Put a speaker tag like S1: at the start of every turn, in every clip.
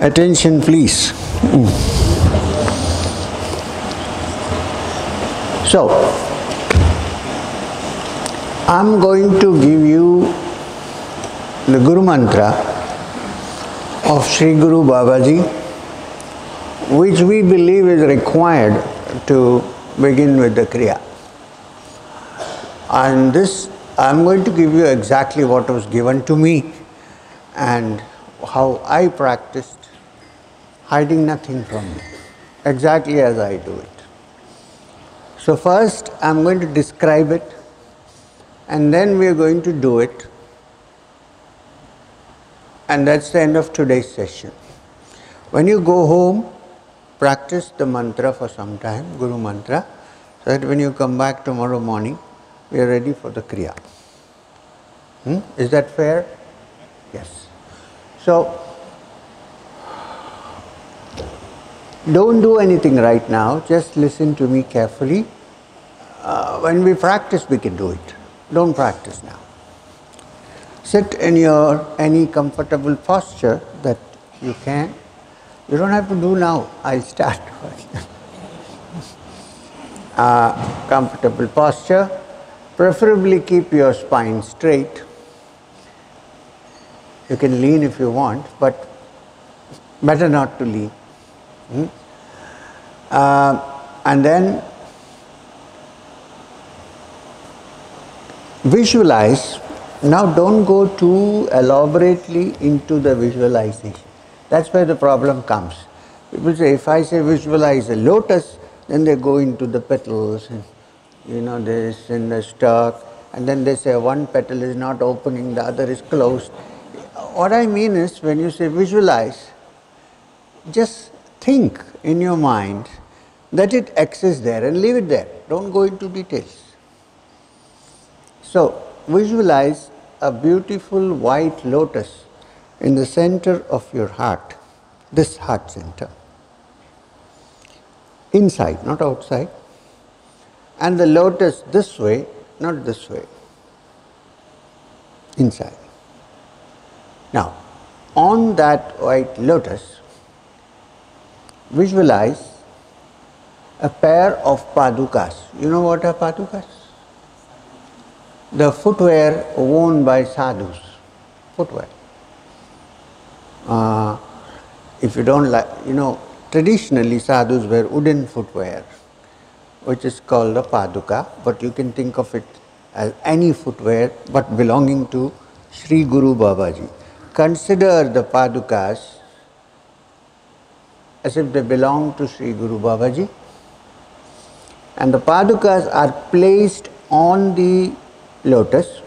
S1: Attention please. So, I'm going to give you the Guru Mantra of Sri Guru Babaji, which we believe is required to begin with the Kriya. And this, I'm going to give you exactly what was given to me and how I practiced, hiding nothing from you, exactly as I do it. So first I'm going to describe it, and then we are going to do it, and that's the end of today's session. When you go home, practice the mantra for some time, Guru Mantra, so that when you come back tomorrow morning, we are ready for the Kriya. Is that fair? Yes. So, don't do anything right now, just listen to me carefully. When we practice, we can do it. Don't practice now. Sit in your any comfortable posture that you can. You don't have to do now, I'll start. Comfortable posture. Preferably keep your spine straight. You can lean if you want, but better not to lean. And then visualize. Now don't go too elaborately into the visualization. That's where the problem comes. People say, if I say visualize a lotus, then they go into the petals, and this and the stalk, and then they say one petal is not opening, the other is closed. What I mean is, when you say visualize, just think in your mind that it exists there and leave it there. Don't go into details. So, visualize a beautiful white lotus in the center of your heart, this heart center. Inside, not outside. And the lotus this way, not this way. Inside. Now, on that white lotus, visualize a pair of padukas. You know what are padukas? The footwear worn by sadhus. Footwear. If you don't like, traditionally sadhus wear wooden footwear, which is called a paduka, but you can think of it as any footwear but belonging to Sri Guru Babaji. Consider the padukas as if they belong to Sri Guru Babaji, and the padukas are placed on the lotus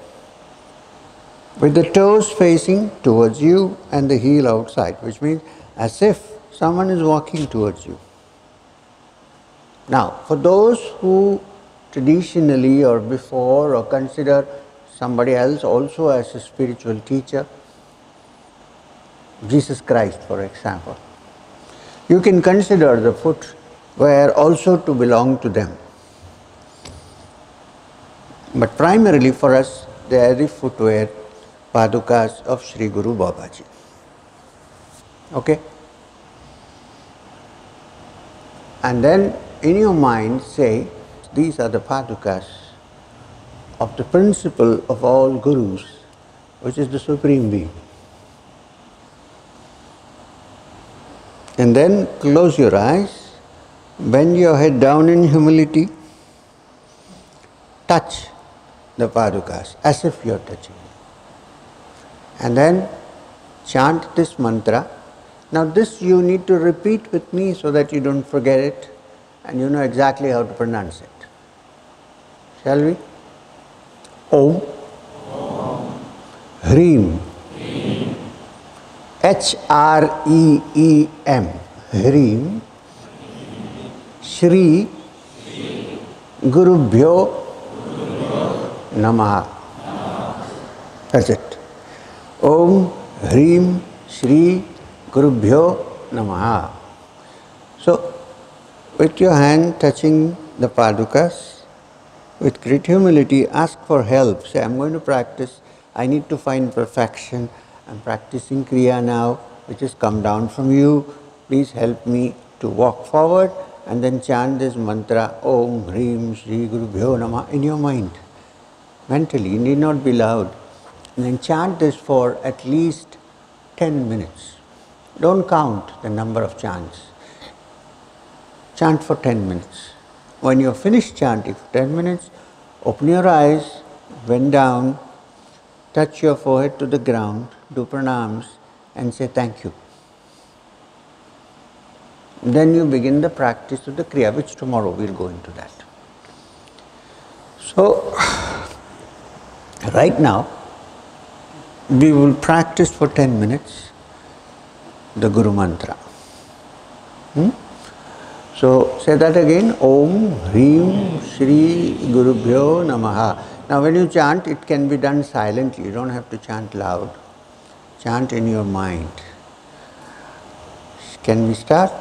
S1: with the toes facing towards you and the heel outside, which means as if someone is walking towards you. Now, for those who traditionally or before or consider somebody else also as a spiritual teacher, Jesus Christ for example, you can consider the footwear also to belong to them. But primarily for us, they are the footwear padukas of Sri Guru Babaji. Okay? And then in your mind say, these are the padukas of the principle of all gurus, which is the Supreme Being. And then close your eyes, bend your head down in humility, touch the padukas as if you are touching. And then chant this mantra. Now this you need to repeat with me so that you don't forget it and you know exactly how to pronounce it. Shall we? Om. Hreem. H-R-E-E-M. Hreem. Sree Gurubhyo Namaha. That's it. Om Hreem Sree Gurubhyo Namaha. So, with your hand touching the padukas, with great humility, ask for help. Say, I'm going to practice. I need to find perfection. I'm practicing Kriya now. which has come down from you, please help me to walk forward, and then chant this mantra, Om Hreem Sree Gurubhyo Namaha, in your mind, mentally. You need not be loud. And then chant this for at least 10 minutes. Don't count the number of chants. Chant for 10 minutes. When you're finished chanting for 10 minutes, open your eyes, bend down, touch your forehead to the ground, do pranams, and say thank you. Then you begin the practice of the Kriya, which tomorrow we'll go into that. So, right now, we will practice for 10 minutes the Guru Mantra. So, say that again, Om Hreem Sree Gurubhyo Namaha. Now, when you chant, it can be done silently. You don't have to chant loud. Chant in your mind. Can we start?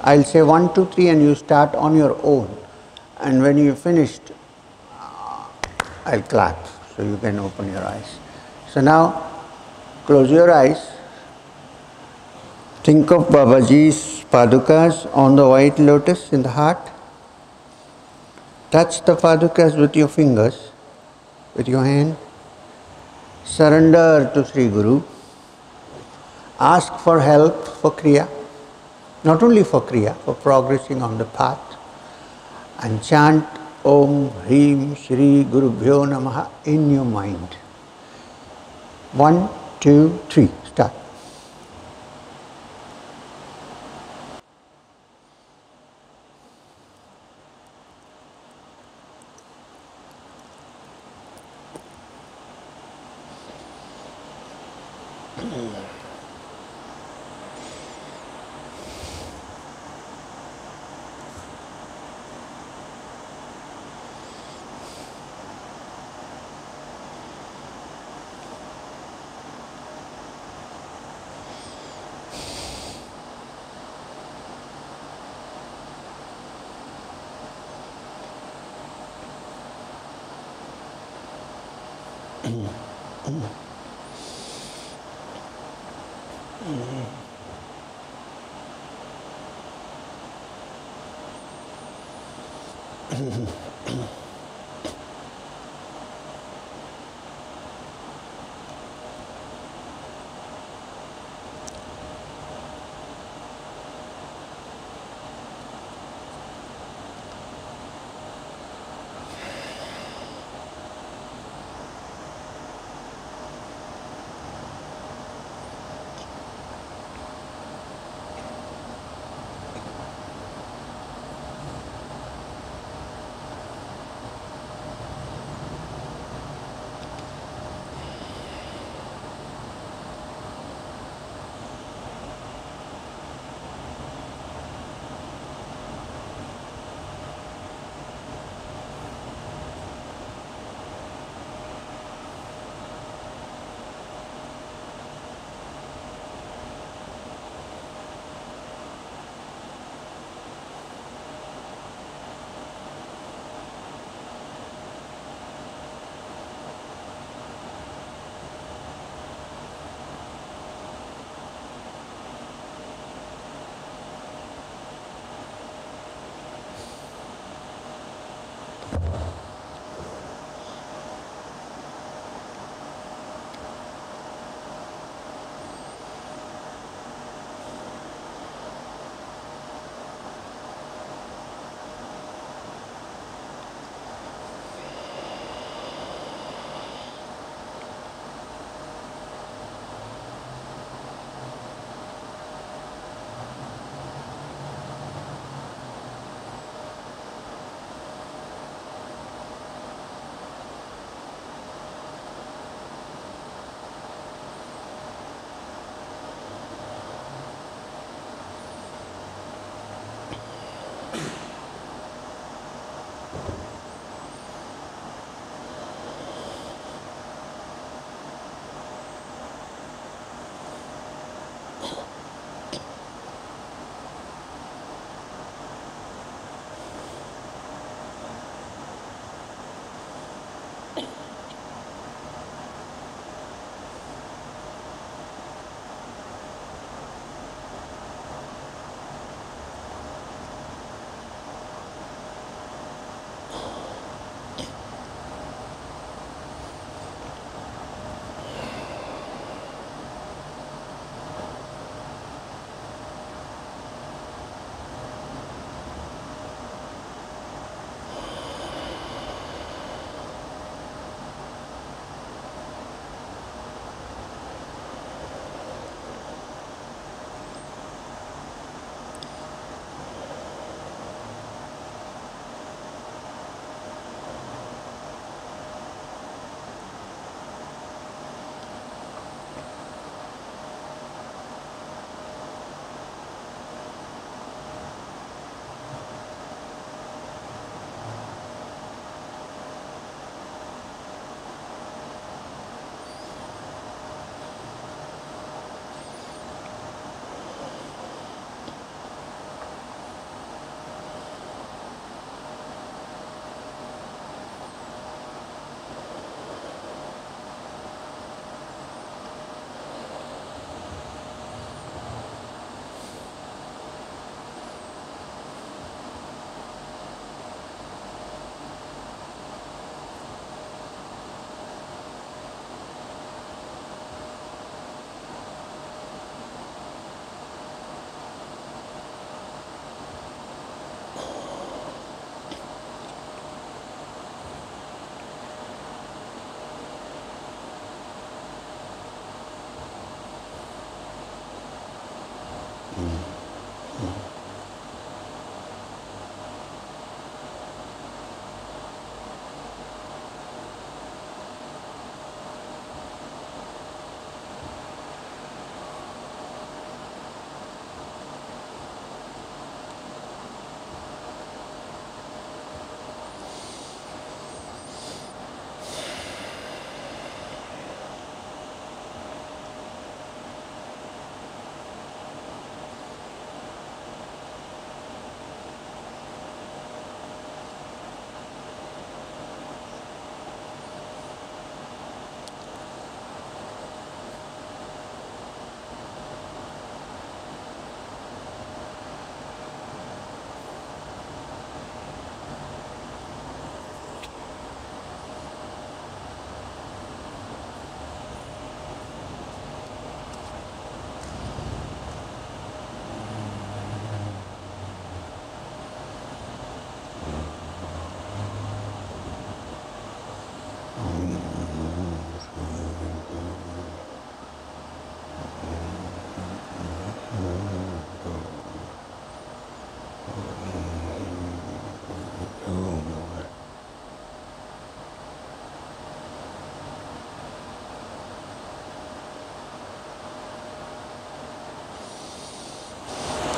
S1: I'll say 1, 2, 3 and you start on your own. And when you're finished, I'll clap so you can open your eyes. So now, close your eyes. Think of Babaji's padukas on the white lotus in the heart. Touch the padukas with your fingers, with your hand. Surrender to Sri Guru. Ask for help for Kriya. Not only for Kriya, for progressing on the path. And chant Om Hreem Sree Gurubhyo Namaha in your mind. 1, 2, 3, start.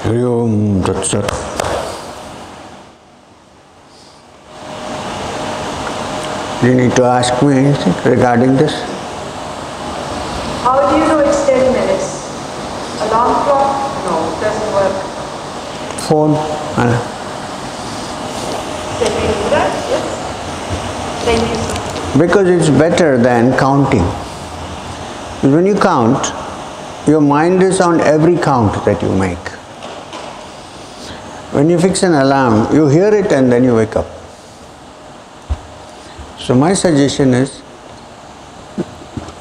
S1: Hreem Sree. You need to ask me anything regarding this?
S2: How do you know it's 10 minutes? Alarm clock? No, it doesn't work.
S1: Phone?
S2: Can we do that? Yes. Thank you, sir.
S1: Because it's better than counting. When you count, your mind is on every count that you make. When you fix an alarm, you hear it and then you wake up. So my suggestion is,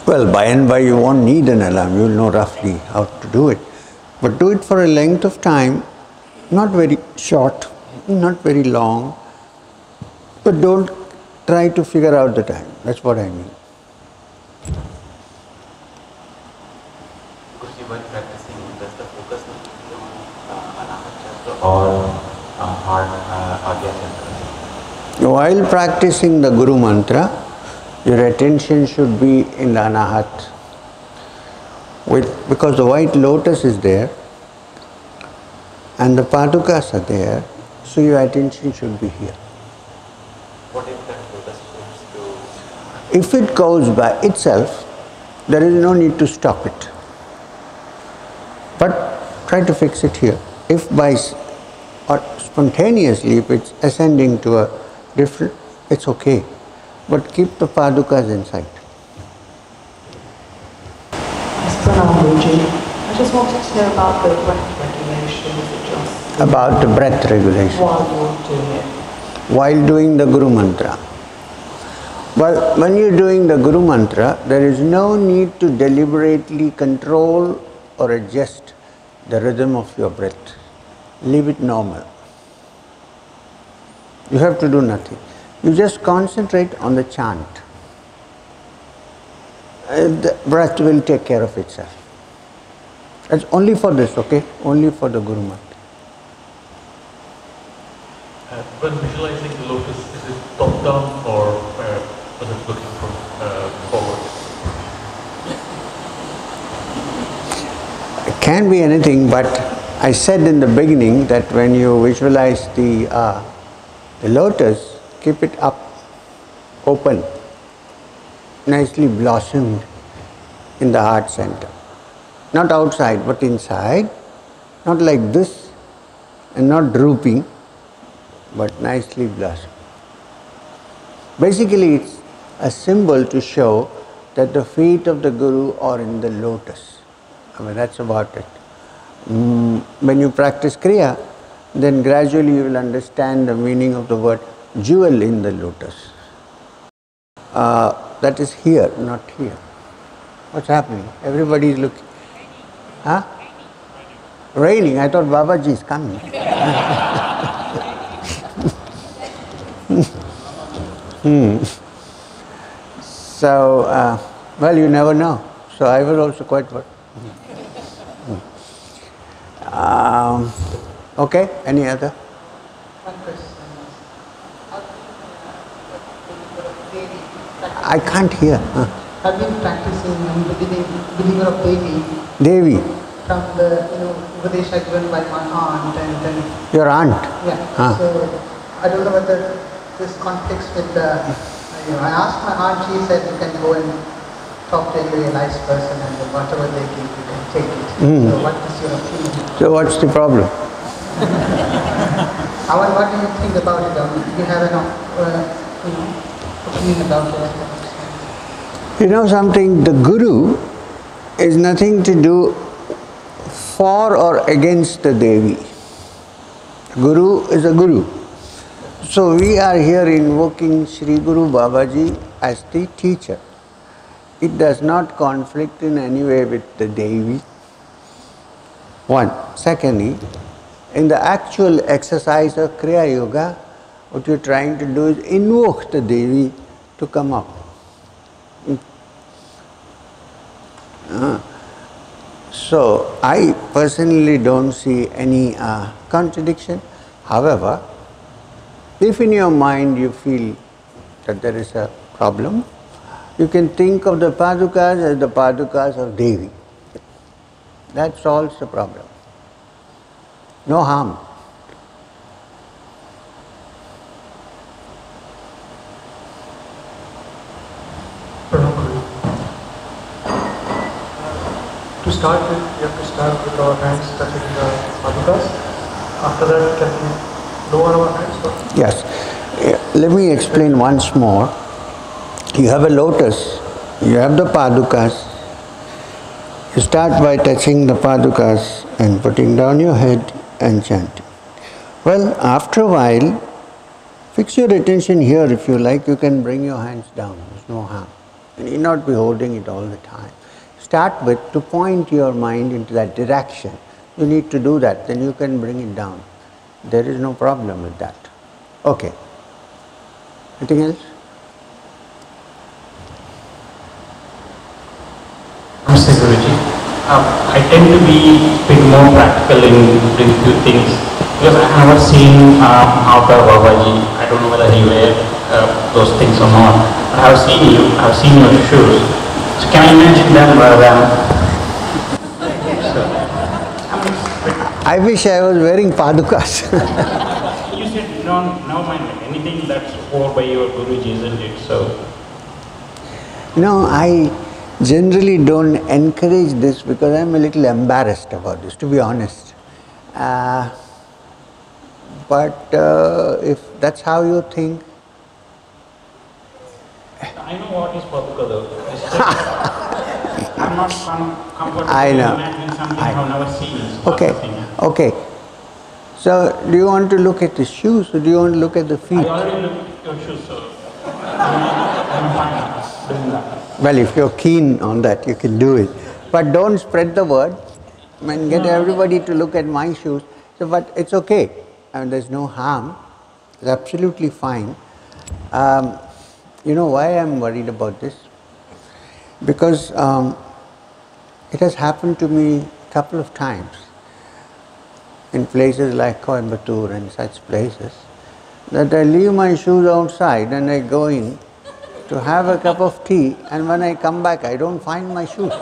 S1: well, by and by you won't need an alarm, you will know roughly how to do it. But do it for a length of time, not very short, not very long, but don't try to figure out the time. That's what I mean.
S3: Because you were practicing, does the focus need to be on Anahat Chakra or heart Agya Chakra?
S1: While practicing the Guru Mantra, your attention should be in the Anahat. Because the white lotus is there and the Padukas are there, so your attention should be here.
S3: What if that lotus shifts to?
S1: If it goes by itself, there is no need to stop it. But try to fix it here. If by or spontaneously, if it's ascending to a different, it's okay. But keep the Padukas inside.
S2: I just wanted to know about the breath regulation.
S1: About the breath regulation.
S2: While you're doing it.
S1: While doing the Guru Mantra. Well, when you're doing the Guru Mantra, there is no need to deliberately control or adjust the rhythm of your breath. Leave it normal. You have to do nothing. You just concentrate on the chant. The breath will take care of itself. That's only for this, okay? Only for the Guru Mantra.
S4: When visualizing the lotus, is it top down or is it looking from forward?
S1: It can be anything, but I said in the beginning that when you visualize the lotus, keep it up, open, nicely blossomed in the heart center. Not outside, but inside. Not like this and not drooping, but nicely blossomed. Basically, it's a symbol to show that the feet of the Guru are in the lotus. I mean, that's about it. When you practice Kriya, then gradually you will understand the meaning of the word jewel in the lotus. That is here, not here. What's happening? Everybody is looking. Huh? Raining. I thought Babaji is coming. So, well, you never know. So I was also quite worried. Okay, any other? I can't hear.
S5: I've been practicing and believer of Devi.
S1: Devi.
S5: From the Upadesha given by my aunt and then.
S1: Your aunt?
S5: Yeah. So I don't know whether this conflicts with the. I asked my aunt. She said you can go and talk to a nice person and whatever they give you can take it. So what is your opinion?
S1: So what's the problem?
S5: What do you think about it? Do you have an opinion about it?
S1: You know something, the Guru is nothing to do for or against the Devi. Guru is a Guru. So we are here invoking Sri Guru Babaji as the teacher. It does not conflict in any way with the Devi. One. Secondly, in the actual exercise of Kriya Yoga, what you're trying to do is invoke the Devi to come up. So I personally don't see any contradiction. However, if in your mind you feel that there is a problem, you can think of the Padukas as the Padukas of Devi. That solves the problem. No harm.
S6: To start with, you have to start with our hands touching the padukas. After that, can we lower our hands?
S1: Yes. Let me explain once more. You have a lotus, you have the padukas. You start by touching the padukas and putting down your head and chanting. Well, after a while, fix your attention here if you like. You can bring your hands down. There's no harm. You need not be holding it all the time. Start with to point your mind into that direction. You need to do that, then you can bring it down. There is no problem with that. Okay. Anything else?
S3: Namaste Guruji. I tend to be a bit more practical in doing few things because I have never seen Autobiography. I don't know whether he wear those things or not. But I have seen you. I have seen your shoes. So can I imagine them rather than?
S1: I wish I was wearing padukas.
S3: You said no mind anything that's worn by your Guruji, isn't it? So.
S1: No, I generally don't encourage this because I'm a little embarrassed about this, to be honest. But if that's how you think.
S3: I know what is paduka though. I'm not comfortable imagining something I have never seen.
S1: Okay. So, do you want to look at the shoes or do you want to look at the feet?
S3: I already looked at your shoes, so I'm fine doing that.
S1: Well, if you're keen on that, you can do it. But don't spread the word and get everybody to look at my shoes. So, but it's okay. I mean, there's no harm. It's absolutely fine. You know why I'm worried about this? Because it has happened to me a couple of times in places like Coimbatore and such places that I leave my shoes outside and I go in to have a cup of tea, and when I come back I don't find my shoes.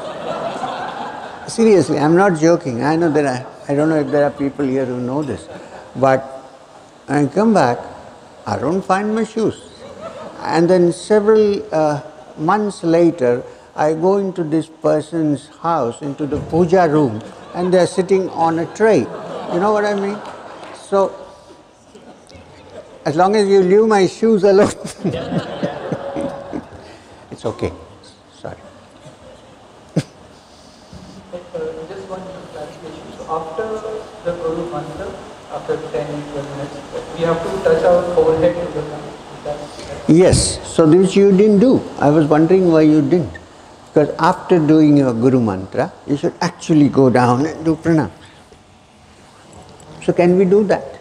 S1: Seriously, I'm not joking. I know I don't know if there are people here who know this, but when I come back, I don't find my shoes. And then several months later, I go into this person's house, into the puja room, and they're sitting on a tray. You know what I mean? So, as long as you leave my shoes alone, it's okay. Sorry.
S5: Just one clarification. So after the Guru Mantra, after 10-12 minutes, we have to touch our forehead to the ground.
S1: Yes, so this you didn't do. I was wondering why you didn't. Because after doing your Guru Mantra, you should actually go down and do pranam. So can we do that?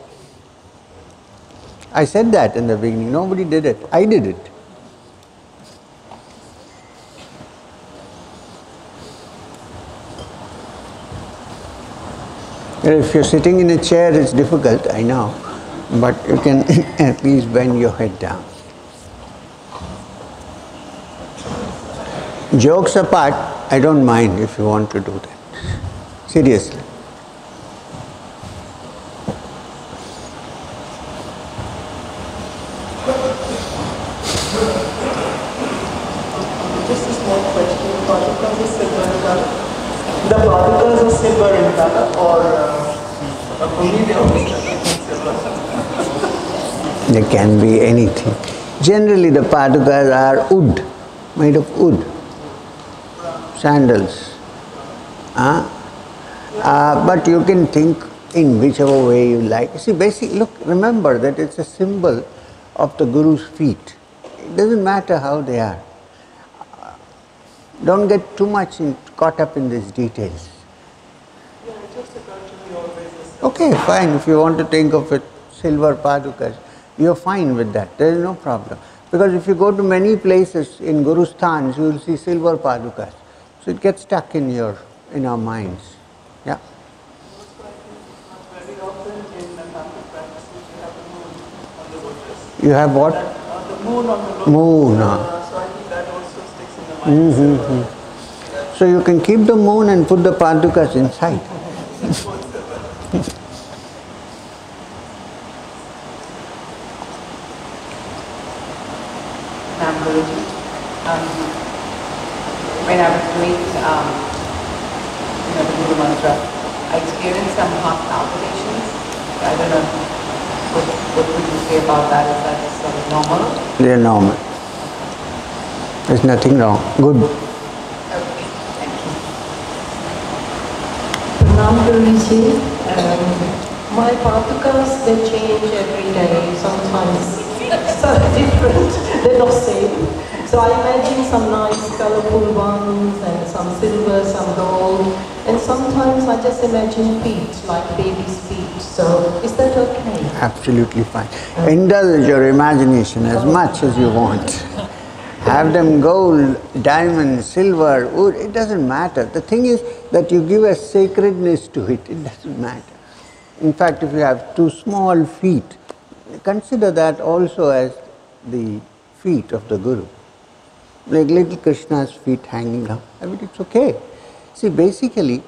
S1: I said that in the beginning. Nobody did it. I did it. If you're sitting in a chair, it's difficult, I know, but you can at least bend your head down. Jokes apart, I don't mind if you want to do that. Seriously.
S7: Just a small question. Particles are silver in color. The particles are silver in color, or only they are silver?
S1: They can be anything. Generally, the particles are wood, made of wood. Sandals. But you can think in whichever way you like. See, basically, look, remember that it's a symbol of the Guru's feet. It doesn't matter how they are. Don't get too much caught up in these details.
S7: Yeah, it just occurred to me always.
S1: Okay, fine. If you want to think of it, silver padukas, you're fine with that. There is no problem. Because if you go to many places in Guru Sthans, you will see silver padukas. So it gets stuck in our minds. Yeah.
S7: Very often in the Catholic practices, you have the moon on the lotus.
S1: You have what?
S7: The moon on the lotus.
S1: Moon.
S7: So I think that also sticks in the mind.
S1: So you can keep the moon and put the padukas inside.
S2: When I was doing the Guru Mantra, I experienced some heart palpitations. I don't know, what would you say about that? Is that sort of normal?
S1: They are normal. There's nothing wrong. Good.
S2: Okay, thank you.
S8: Pranam Guruji. My particles, they change every day, sometimes so different, they're not same. So I imagine some nice colorful ones and some silver, some gold, and sometimes I just imagine feet, like baby's feet. So is that okay?
S1: Absolutely fine. Indulge your imagination as much as you want. Have them gold, diamond, silver, wood, it doesn't matter. The thing is that you give a sacredness to it, it doesn't matter. In fact, if you have two small feet, consider that also as the feet of the Guru. Like little Krishna's feet hanging up, I mean, it's okay. See, basically,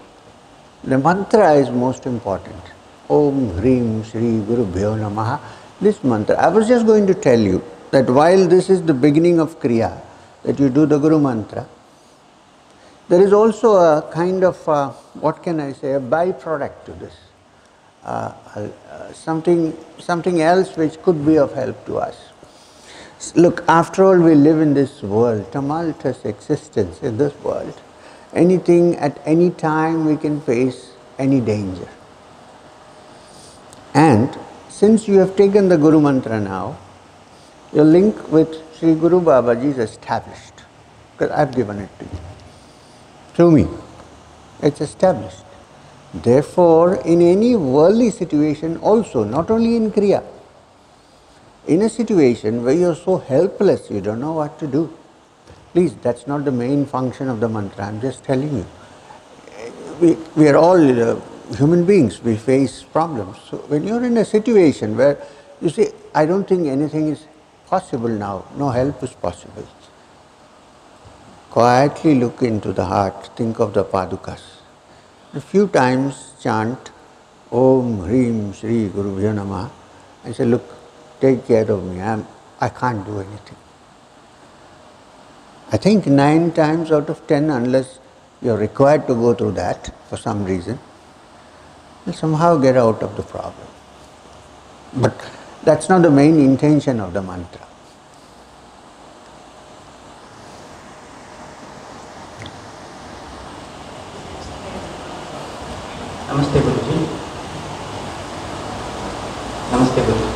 S1: the mantra is most important. Om Hreem Sree Gurubhyo Namaha. This mantra, I was just going to tell you that while this is the beginning of Kriya, that you do the Guru mantra, there is also a kind of, what can I say, a byproduct to this. Something else which could be of help to us. Look, after all, we live in this world, tumultuous existence in this world. Anything at any time we can face any danger. And since you have taken the Guru mantra now, your link with Sri Guru Babaji is established, because I've given it to you. Through me, it's established. Therefore, in any worldly situation also, not only in Kriya, in a situation where you are so helpless, you don't know what to do. Please, that's not the main function of the mantra, I'm just telling you. We are all human beings, we face problems. So when you're in a situation where you say, I don't think anything is possible now, no help is possible. Quietly look into the heart, think of the padukas. A few times chant Om Hreem Sree Gurubhyo Namaha and say, look, take care of me, I can't do anything. I think 9 times out of 10, unless you're required to go through that for some reason, you'll somehow get out of the problem. But that's not the main intention of the mantra.
S3: Namaste Guruji. Namaste Guruji.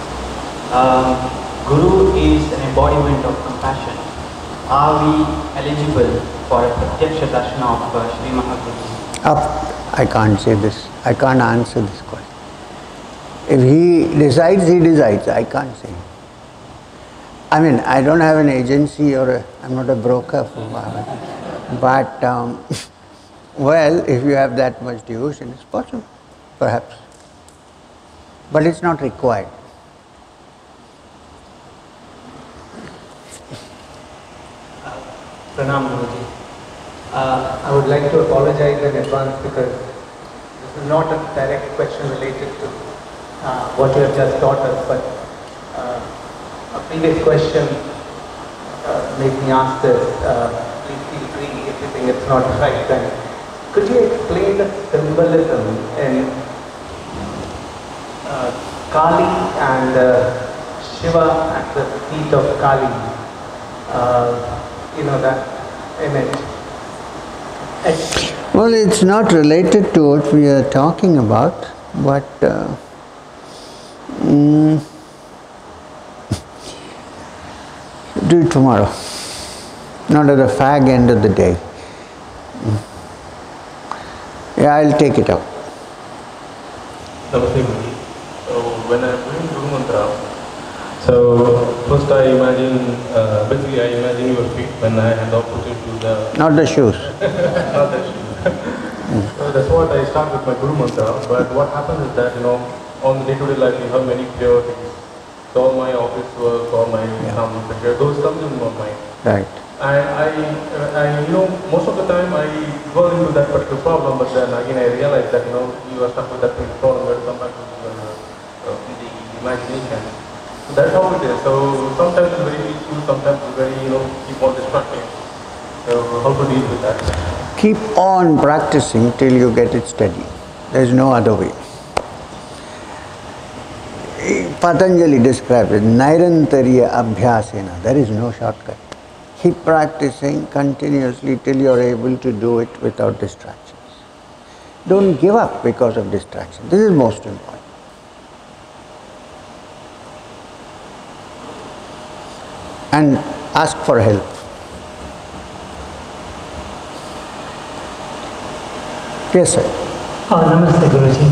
S3: Guru is an embodiment of compassion. Are we eligible for a Pratyaksha Darshana of Sri Mahaguruji?
S1: I can't say this. I can't answer this question. If he decides, he decides. I can't say. I mean, I don't have an agency or I'm not a broker for Baba. But, well, if you have that much devotion, it's possible. perhaps. But it's not required.
S9: Pranam Guruji. I would like to apologize in advance because this is not a direct question related to what you have just taught us, but a previous question made me ask this. Please feel free if you think it's not right. Then could you explain the symbolism in Kali and Shiva at the feet of Kali? That image.
S1: Well, it's not related to what we are talking about, but do it tomorrow, not at the fag end of the day. Yeah, I'll take it out.
S10: Namaste Guruji. So when I'm doing Guru Mantra, so first I imagine, basically I imagine your feet when I had the opportunity to do the...
S1: Not the shoes.
S10: Not the shoes. So that's what I start with my Guru Mantra, but what happens is that, on the day-to-day life you have many priorities. So all my office work, all my family pressure, those come in my mind.
S1: Right.
S10: And I most of the time I go into that particular problem, but then again I realize that, you are stuck with that problem, you have to come back to the imagination. So that's how it is. So sometimes it's very peaceful, sometimes it's very, keep on distracting. So how to deal with that?
S1: Keep on practicing till you get it steady. There is no other way. Patanjali describes it, Nairantarya Abhyasena. There is no shortcut. Keep practicing continuously till you are able to do it without distractions. Don't give up because of distraction. This is most important. And ask for help. Yes, sir.
S6: Namaste, Guruji.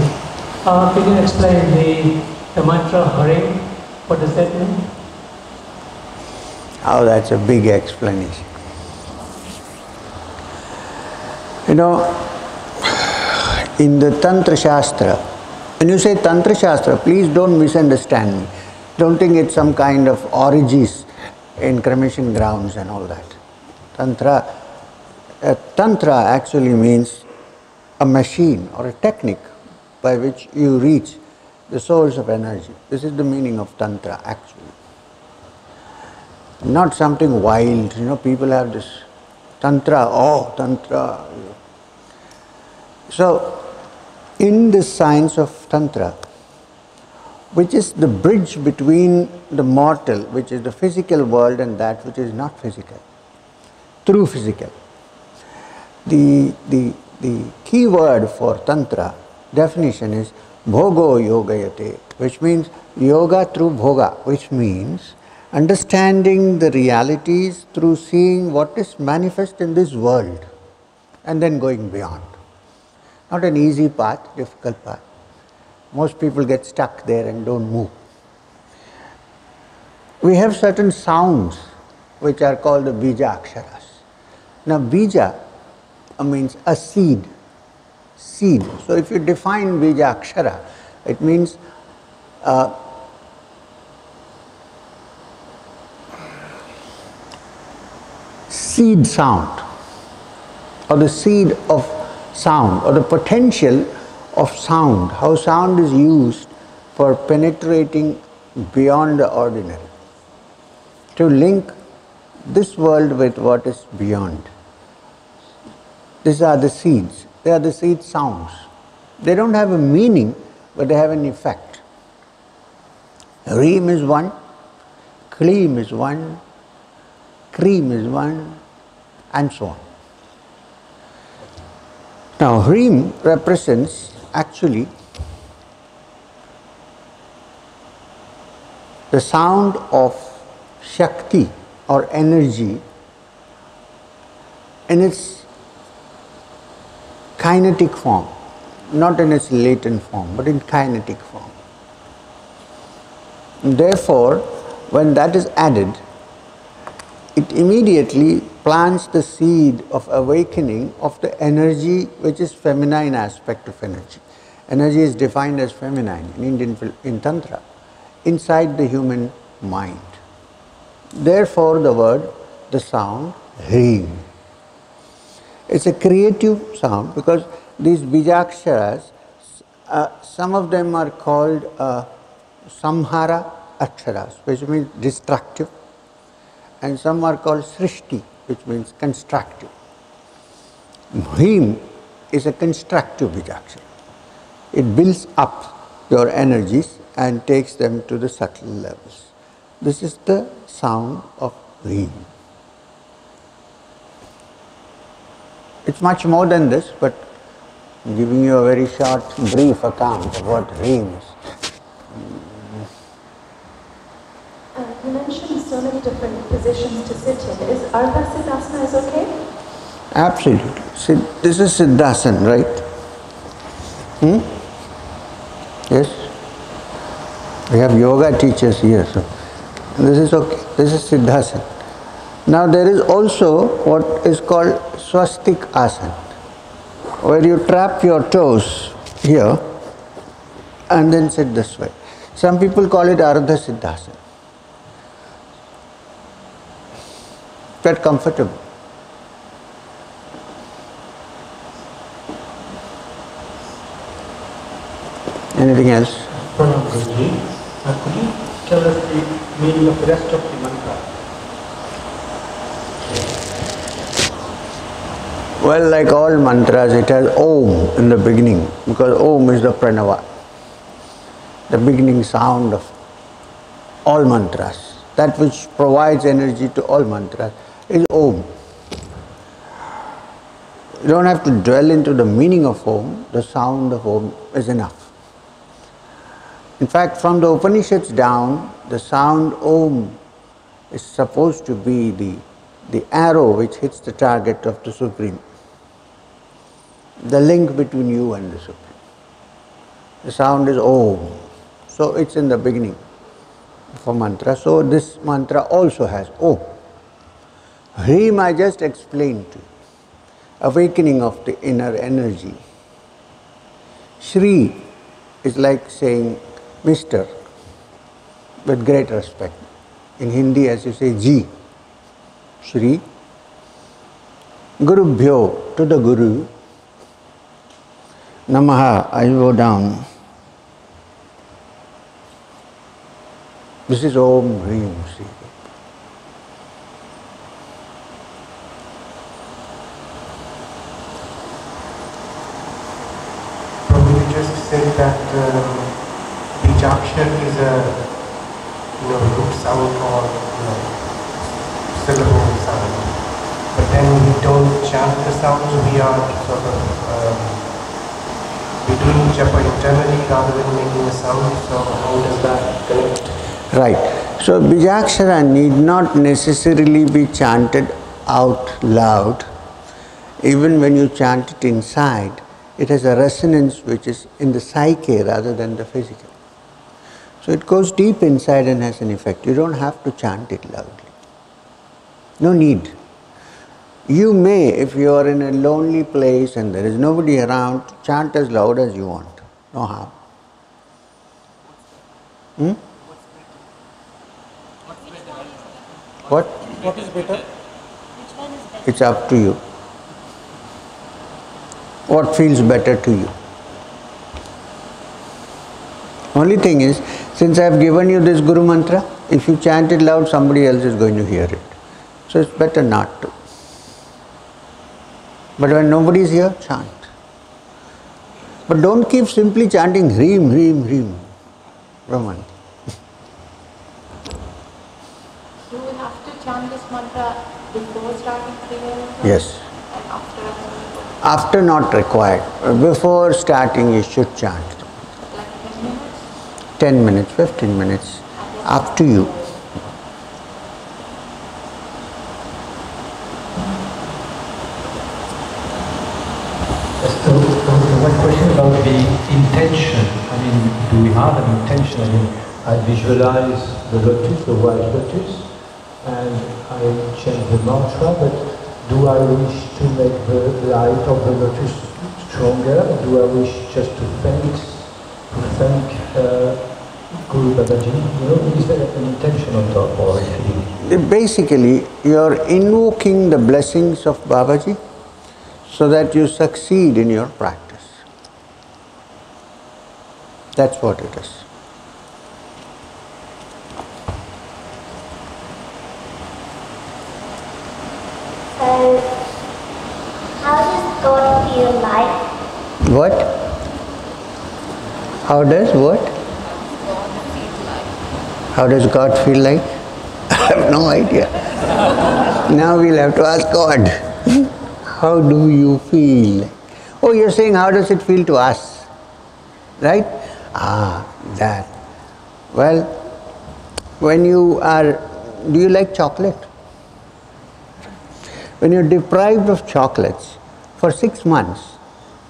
S6: Can you explain the mantra Hreem? What does that mean?
S1: Oh, that's a big explanation. In the Tantra Shastra, when you say Tantra Shastra, please don't misunderstand me. Don't think it's some kind of orgies in cremation grounds and all that. Tantra actually means a machine or a technique by which you reach the source of energy. This is the meaning of Tantra actually. Not something wild, people have this Tantra. So, in the science of Tantra, which is the bridge between the mortal, which is the physical world, and that which is not physical, true physical. The key word for Tantra definition is Bhogo Yogayate, which means yoga through bhoga, which means understanding the realities through seeing what is manifest in this world and then going beyond. Not an easy path, difficult path. Most people get stuck there and don't move. We have certain sounds which are called the bija aksharas. Now bija means a seed. So if you define bija akshara, it means seed sound, or the seed of sound, or the potential of sound, how sound is used for penetrating beyond the ordinary, to link this world with what is beyond. These are the seeds. They are the seed sounds. They don't have a meaning, but they have an effect. Hreem is one, Kleem is one, Kreem is one, and so on. Now, Hreem represents actually the sound of Shakti or energy in its kinetic form, not in its latent form, but in kinetic form. Therefore, when that is added, it immediately plants the seed of awakening of the energy which is feminine aspect of energy. Energy is defined as feminine in Tantra, inside the human mind. Therefore, the sound, Hreem. It's a creative sound because these bijaksharas, some of them are called samhara aksharas, which means destructive, and some are called srishti, which means constructive. Hreem is a constructive bijakshara. It builds up your energies and takes them to the subtle levels. This is the sound of Hreem. It's much more than this, but I'm giving you a very short, brief account of what Hreem is.
S11: You mentioned so many different positions to sit in. Is Ardha Siddhasana is okay?
S1: Absolutely. This is Siddhasana, right? Yes? We have yoga teachers here, so this is okay. This is Siddhasana. Now there is also what is called Swastik Asana, where you trap your toes here and then sit this way. Some people call it Ardha Siddhasana. Get comfortable. Anything else?
S9: Could you tell us the meaning of the rest of the mantra?
S1: Well, like all mantras, it has Om in the beginning, because Om is the pranava, the beginning sound of all mantras. That which provides energy to all mantras is Om. You don't have to dwell into the meaning of Om, the sound of Om is enough. In fact, from the Upanishads down, the sound Om is supposed to be the arrow which hits the target of the Supreme, the link between you and the Supreme. The sound is Om. So it's in the beginning of a mantra. So this mantra also has Om. Hreem I just explained to you. Awakening of the inner energy. Sree is like saying Mr. with great respect. In Hindi, as you say, Ji. Sree Gurubhyo, to the Guru. Namaha, I go down. This is Om Hreem Sree.
S6: You just said that Bijakshar is a root sound or syllable sound, but then we don't chant the sounds. We are sort of we're doing japa internally rather than making a sound. So how does that connect?
S1: Right. So Bijakshara need not necessarily be chanted out loud. Even when you chant it inside, it has a resonance which is in the psyche rather than the physical. So it goes deep inside and has an effect. You don't have to chant it loudly. No need. You may, if you are in a lonely place and there is nobody around, chant as loud as you want. No harm. What?
S6: What is better?
S1: It's up to you. What feels better to you? Only thing is, since I have given you this Guru Mantra, if you chant it loud, somebody else is going to hear it. So it's better not to. But when nobody is here, chant. But don't keep simply chanting Hreem, Hreem, Hreem. Brahman.
S11: Do we have to chant this mantra before starting Kriya?
S1: Yes.
S11: And after?
S1: After not required. Before starting you should chant.
S11: Like 10 minutes?
S1: 10 minutes, 15 minutes. Up to you.
S12: So one question about the intention. I mean, do we have an intention? I mean, I visualize the lotus, the white lotus, and I chant the mantra, but do I wish to make the light of the lotus stronger? Do I wish just to thank Guru Babaji? Is there an intention on top or anything?
S1: Basically, you're invoking the blessings of Babaji so that you succeed in your practice. That's what it is.
S13: So, how does God feel like?
S1: What? How does what? How does God feel like? I have no idea. Now we'll have to ask God. How do you feel? Oh, you're saying how does it feel to us? Right? That. Well, when you are, do you like chocolate? When you're deprived of chocolates for 6 months,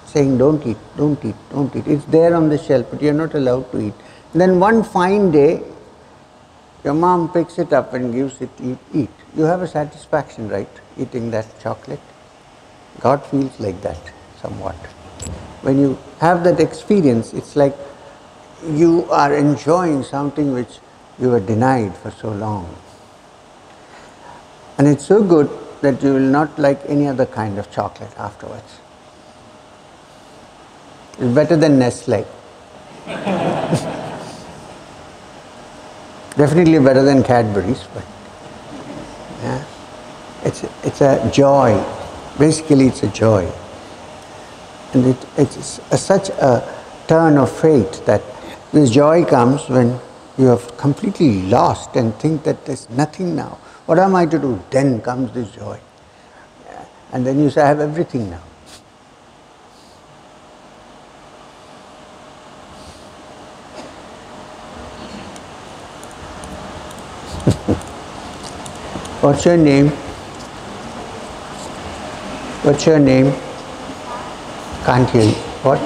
S1: saying don't eat, don't eat, don't eat. It's there on the shelf, but you're not allowed to eat. Then one fine day, your mom picks it up and gives it, you eat. You have a satisfaction, right, eating that chocolate? God feels like that, somewhat. When you have that experience, it's like you are enjoying something which you were denied for so long. And it's so good that you will not like any other kind of chocolate afterwards. It's better than Nestle. Definitely better than Cadbury's, but yeah, it's a joy. Basically, it's a joy, and it's such a turn of fate that this joy comes when you have completely lost and think that there's nothing now. What am I to do? Then comes this joy, and then you say, I have everything now. What's your name? What's your name? Can't hear you. What?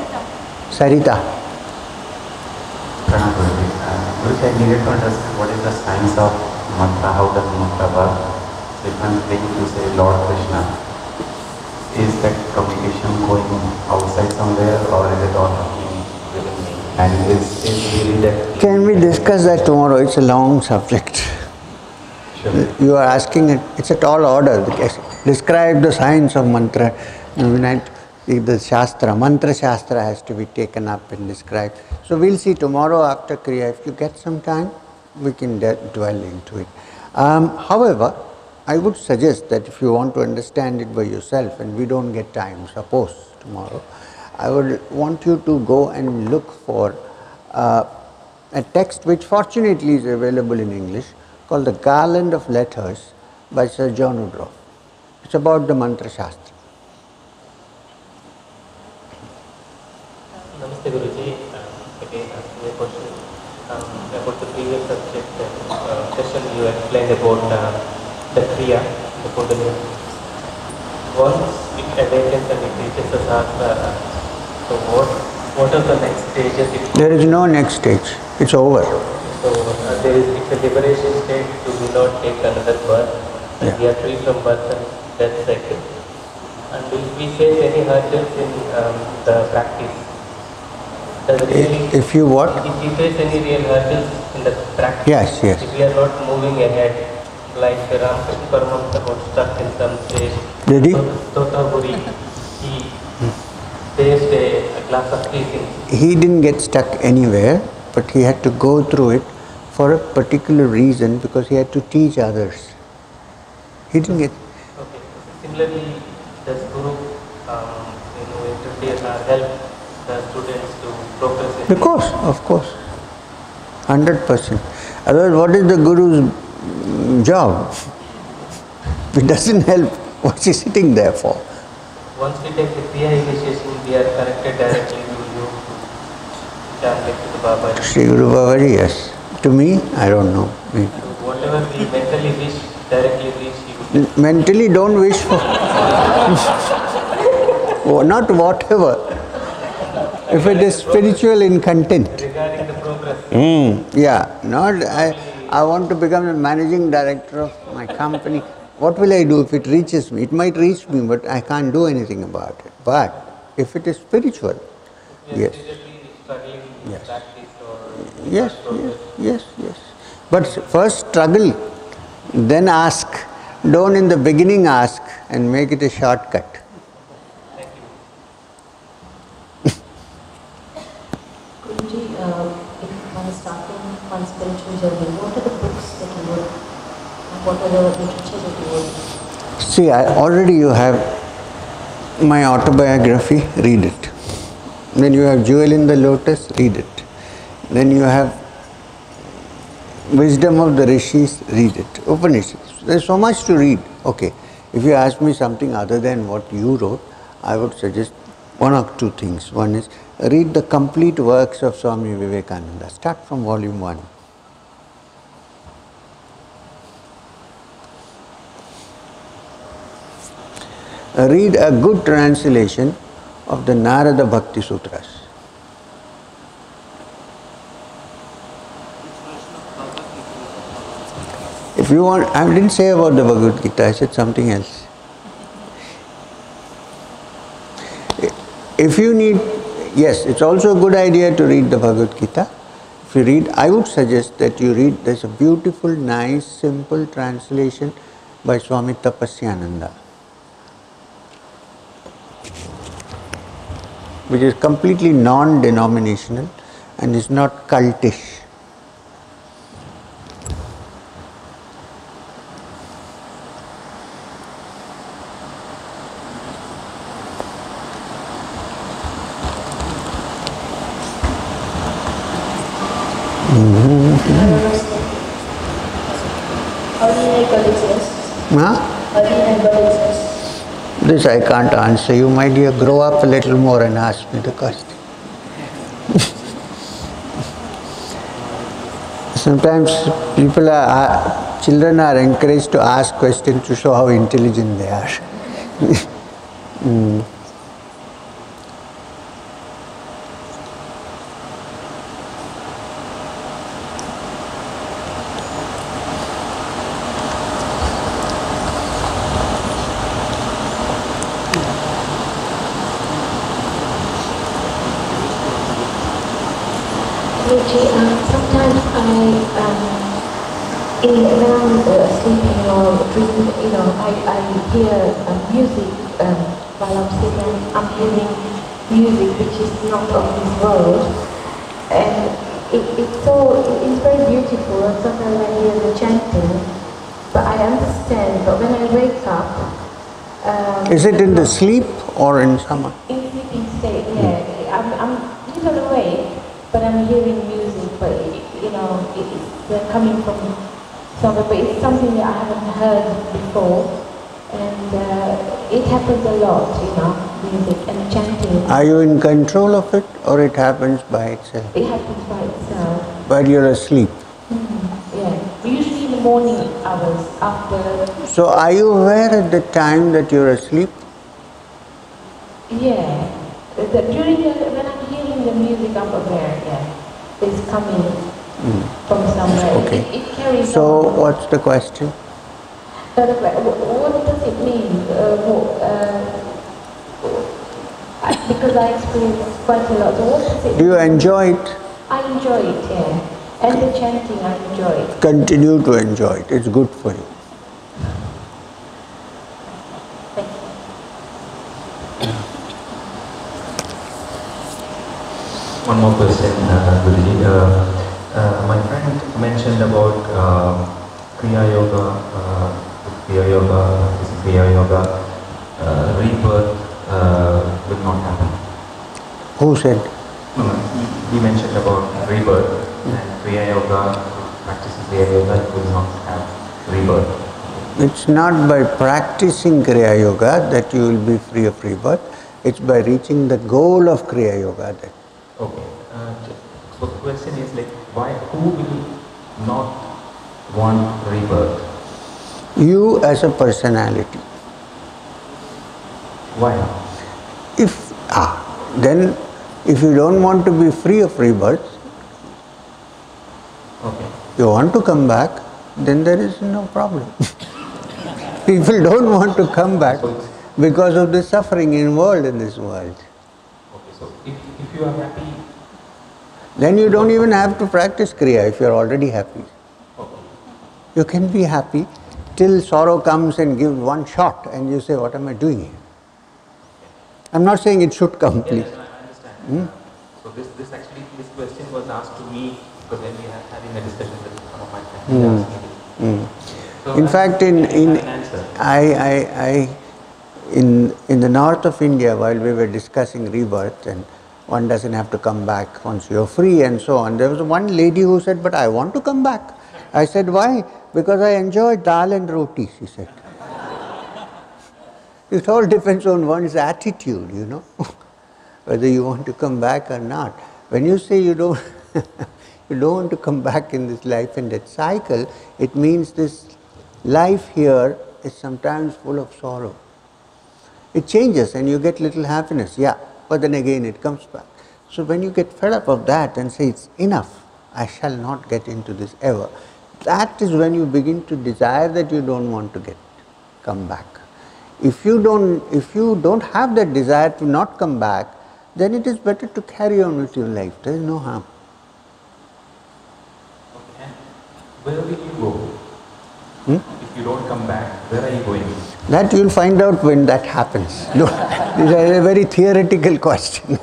S1: Sarita.
S14: Which I needed to understand what is the science of mantra, how does mantra work. So if I'm praying to say Lord Krishna, is that communication going outside somewhere or is it all happening within me? And is really that...
S1: Can we discuss that tomorrow? It's a long subject. You are asking it, it's a tall order. Describe the science of mantra. The Shastra, Mantra Shastra has to be taken up and described. So we'll see tomorrow after Kriya. If you get some time, we can dwell into it. However, I would suggest that if you want to understand it by yourself and we don't get time, suppose tomorrow, I would want you to go and look for a text which fortunately is available in English, called The Garland of Letters by Sir John Woodrow. It's about the Mantra Shastra.
S15: Namaste Guruji. Again, asking a question about the previous subject session. You explained about the Kriya, before the meal. Once it awakens and it reaches the Shastra, so what are the next stages?
S1: There is no next stage. It's over.
S15: So it's a liberation state to will not take another birth, and we are free from birth and death cycle. And if we face any hurdles in the practice, does it really,
S1: if you what?
S15: If we face any real hurdles in the practice,
S1: yes, yes.
S15: If we are not moving ahead, like Ramakrishna Paramahamsa got stuck in some stage.
S1: Did he?
S15: Totapuri, he faced a glass of tea.
S1: He didn't get stuck anywhere, but he had to go through it for a particular reason, because he had to teach others. He didn't get...
S15: Okay. Similarly, does Guru interfere or help the students to progress in...
S1: Of course. 100%. Otherwise, what is the Guru's job? If it doesn't help, what's he sitting there for?
S15: Once we take the Kriya initiation, we are connected directly to you, chanting to the Baba.
S1: Sri Guru Babaji, yes. To me, I don't know. Maybe.
S15: Whatever we mentally wish, directly wish, he would...
S1: Mentally don't wish for... oh, not whatever. If it is spiritual in content.
S15: Regarding the progress.
S1: Yeah. Not... I want to become the managing director of my company. What will I do if it reaches me? It might reach me, but I can't do anything about it. But If it is spiritual, yes.
S15: Yes.
S1: Yes, yes, yes, yes. But first struggle, then ask. Don't in the beginning ask and make it a shortcut.
S8: Guruji, if one is starting one spiritual journey, what are the books that you would, what are the literature that you would?
S1: See, already you have my autobiography, read it. Then you have Jewel in the Lotus, read it. Then you have Wisdom of the Rishis, read it. Upanishads. There is so much to read. Okay, if you ask me something other than what you wrote, I would suggest one or two things. One is read the complete works of Swami Vivekananda. Start from volume 1. Read a good translation of the Narada Bhakti Sutras. If you want, I didn't say about the Bhagavad Gita, I said something else. If you need, yes, it's also a good idea to read the Bhagavad Gita. If you read, I would suggest that you read, there's a beautiful, nice, simple translation by Swami Tapasyananda, which is completely non-denominational and is not cultish. This I can't answer you, my dear. Grow up a little more and ask me the question. Sometimes children are encouraged to ask questions to show how intelligent they are.
S8: Sometimes when I'm sleeping or dreaming, I hear music while I'm sleeping. I'm hearing music which is not of this world, and it's very beautiful. And sometimes I hear the chanting, but I understand. But when I wake up,
S1: is it in the sleep or in summer?
S8: In sleeping state, yeah. I'm even awake, but I'm hearing music, but it's coming from somewhere, but it's something that I haven't heard before, and it happens a lot, music and chanting.
S1: Are you in control of it, or it happens by itself?
S8: It happens by itself.
S1: While you're asleep?
S8: Yeah, usually in the morning hours after.
S1: So are you aware at the time that you're asleep?
S8: Yeah, when I'm hearing the music, I'm aware, yeah. It's coming from somewhere.
S1: Okay.
S8: It carries
S1: so
S8: on.
S1: what's the question?
S8: What does it mean? Because I experience quite a lot. So what does it
S1: Do you
S8: mean?
S1: enjoy it?
S8: I enjoy it, yeah. And the chanting, I enjoy it.
S1: Continue to enjoy it. It's good for you.
S12: One more question, Guruji. My friend mentioned about Kriya Yoga, rebirth will not happen.
S1: Who said?
S12: He mentioned about rebirth and Kriya Yoga, practicing Kriya Yoga will not have rebirth.
S1: It's not by practicing Kriya Yoga that you will be free of rebirth. It's by reaching the goal of Kriya Yoga.
S12: Okay. So the question is who will not want rebirth?
S1: You as a personality.
S12: Why?
S1: Then if you don't want to be free of rebirth,
S12: okay,
S1: you want to come back, then there is no problem. People don't want to come back because of the suffering involved in this world.
S12: So if you are happy,
S1: then you don't even have to practice Kriya if you are already happy. You can be happy till sorrow comes and gives one shot and you say, what am I doing here? I'm not saying it should come, please.
S3: Yes, I understand. So this question was asked to me because when we are having a discussion with some of my friends, they asked me. So
S1: In fact, in the north of India, while we were discussing rebirth and one doesn't have to come back once you're free and so on, there was one lady who said, but I want to come back. I said, why? Because I enjoy dal and roti, she said. It all depends on one's attitude, you know, whether you want to come back or not. When you say you don't, you don't want to come back in this life and death cycle, it means this life here is sometimes full of sorrow. It changes and you get little happiness, yeah, but then again it comes back. So when you get fed up of that and say, it's enough, I shall not get into this ever, that is when you begin to desire that you don't want to come back. If you don't have that desire to not come back, then it is better to carry on with your life. There is no harm.
S3: Okay. Where will you go? If you don't come back, where are you going?
S1: That you will find out when that happens. No, this is a very theoretical question.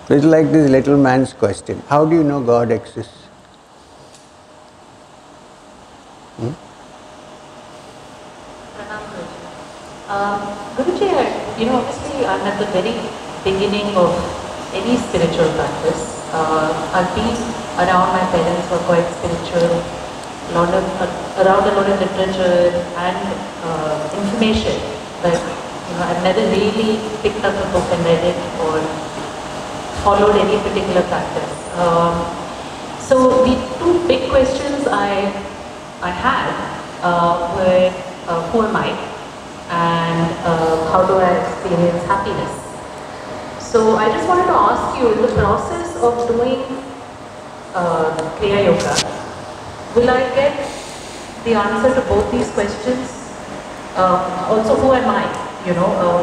S1: It's like this little man's question. How do you know God exists?
S16: Guruji, obviously I'm at the very beginning of any spiritual practice. I've been around, my parents were quite spiritual, around a lot of literature and information, but I've never really picked up a book and read it or followed any particular practice. So the two big questions I had were who am I and how do I experience happiness? So I just wanted to ask you, in the process of doing Kriya Yoga, will I get the answer to both these questions? Also, who am I?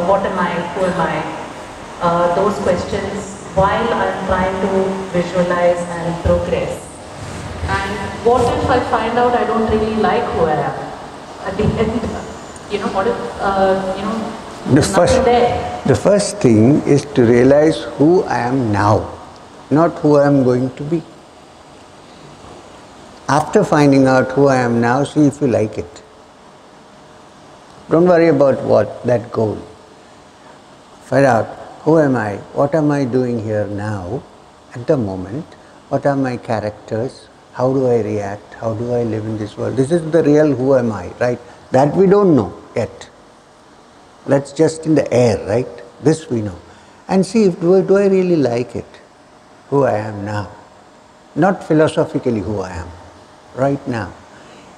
S16: What am I? Who am I? Those questions while I'm trying to visualize and progress. And what if I find out I don't really like who I am at the end? What if, nothing there?
S1: The first thing is to realize who I am now, not who I am going to be. After finding out who I am now, see if you like it. Don't worry about that goal. Find out who am I, what am I doing here now, at the moment, what are my characters, how do I react, how do I live in this world. This is the real who am I, right? That we don't know yet. That's just in the air, right? This we know. And see, if do I really like it, who I am now? Not philosophically who I am, right now.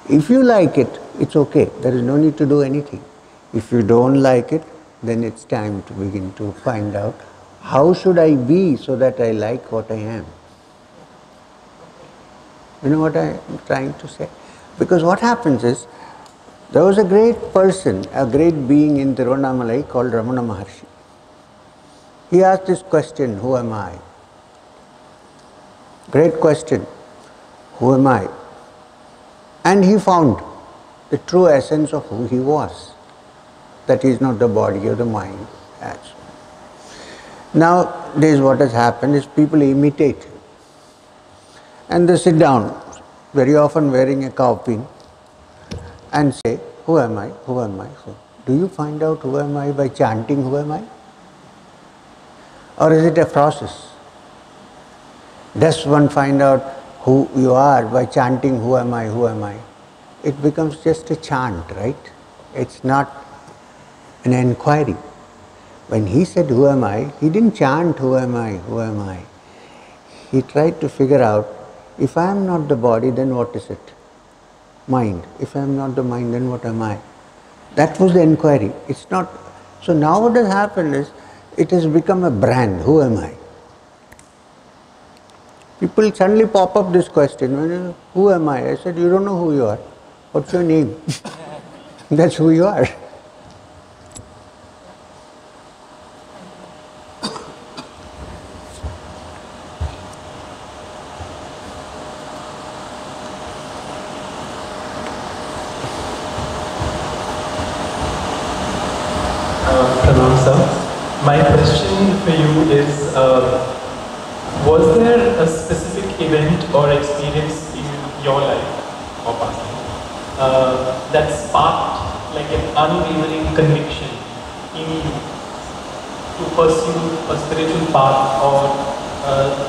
S1: If you like it, it's okay. There is no need to do anything. If you don't like it, then it's time to begin to find out how should I be so that I like what I am. You know what I'm trying to say? Because what happens is, there was a great person, a great being in Thiruvananthapuram called Ramana Maharshi. He asked this question, who am I? Great question, who am I? And he found the true essence of who he was. That he is not the body or the mind. Nowadays what has happened is people imitate him. And they sit down, very often wearing a cowpin, and say, who am I, who am I? So, do you find out who am I by chanting who am I? Or is it a process? Does one find out who you are by chanting who am I, who am I? It becomes just a chant, right? It's not an inquiry. When he said who am I, he didn't chant who am I, who am I. He tried to figure out, if I am not the body, then what is it? Mind. If I am not the mind, then what am I? That was the inquiry. It's not. So now what has happened is, it has become a brand. Who am I? People suddenly pop up this question, who am I? I said, you don't know who you are. What's your name? That's who you are.
S17: question for you is, was there a specific event or experience in your life or past that sparked like an unwavering conviction in you to pursue a spiritual path or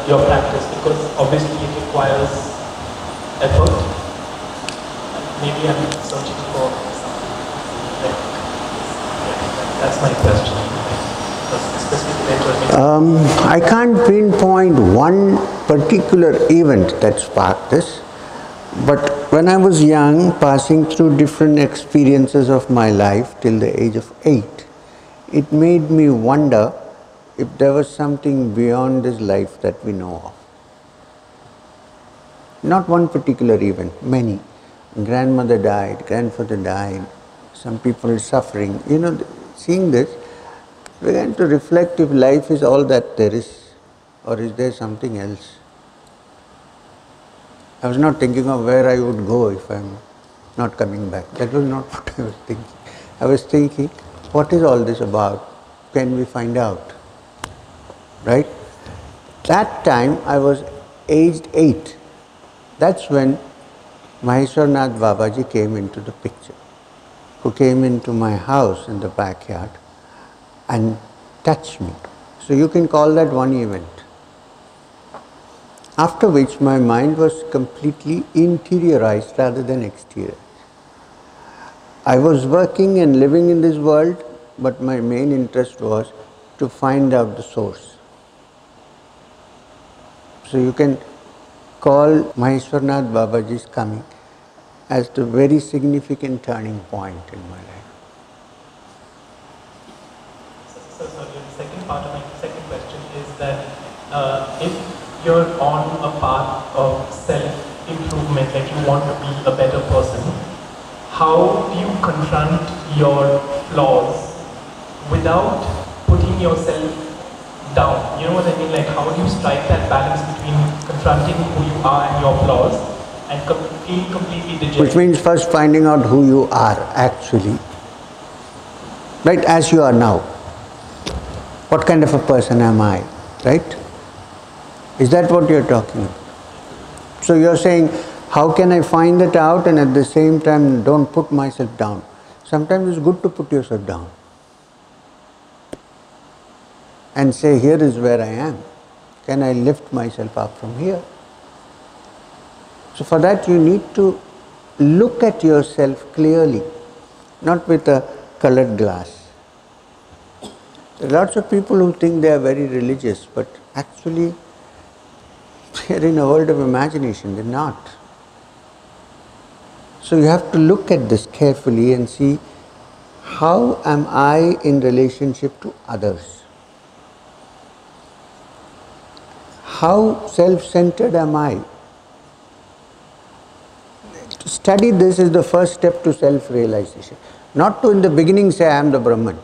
S17: your practice? Because obviously it requires effort. Maybe I'm searching for something like, that's my question.
S1: I can't pinpoint one particular event that sparked this, but when I was young, passing through different experiences of my life till the age of 8, it made me wonder if there was something beyond this life that we know of. Not one particular event, many. Grandmother died, grandfather died, some people suffering. You know, seeing this, we began to reflect if life is all that there is, or is there something else. I was not thinking of where I would go if I am not coming back. That was not what I was thinking. I was thinking, what is all this about? Can we find out? Right? That time I was aged 8. That's when Maheshwarnath Babaji came into the picture, who came into my house in the backyard and touched me. So you can call that one event. After which my mind was completely interiorized rather than exterior. I was working and living in this world, but my main interest was to find out the source. So you can call Maheshwarnath Babaji's coming as the very significant turning point in my life.
S17: So sorry, the second part of my second question is that if you're on a path of self-improvement, like you want to be a better person, how do you confront your flaws without putting yourself down? You know what I mean? Like, how do you strike that balance between confronting who you are and your flaws and feeling completely dejected?
S1: Which means first finding out who you are actually, right, as you are now. What kind of a person am I, right? Is that what you're talking about? So you're saying, how can I find it out and at the same time don't put myself down? Sometimes it's good to put yourself down and say, here is where I am. Can I lift myself up from here? So for that you need to look at yourself clearly, not with a colored glass. There are lots of people who think they are very religious, but actually they are in a world of imagination, they're not. So you have to look at this carefully and see, how am I in relationship to others? How self-centered am I? To study this is the first step to self-realization. Not to in the beginning say, I am the Brahman.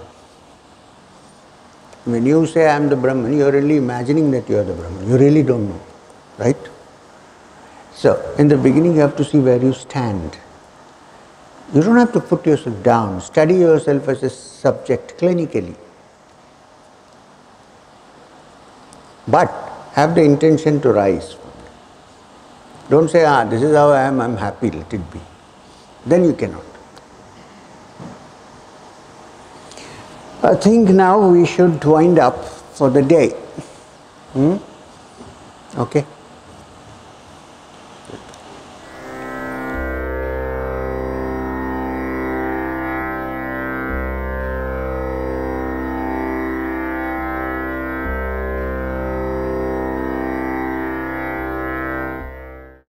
S1: When you say I am the Brahman, you are really imagining that you are the Brahman. You really don't know, right? So, in the beginning you have to see where you stand. You don't have to put yourself down. Study yourself as a subject clinically. But have the intention to rise. Don't say, this is how I am, I'm happy, let it be. Then you cannot. I think now we should wind up for the day. Okay?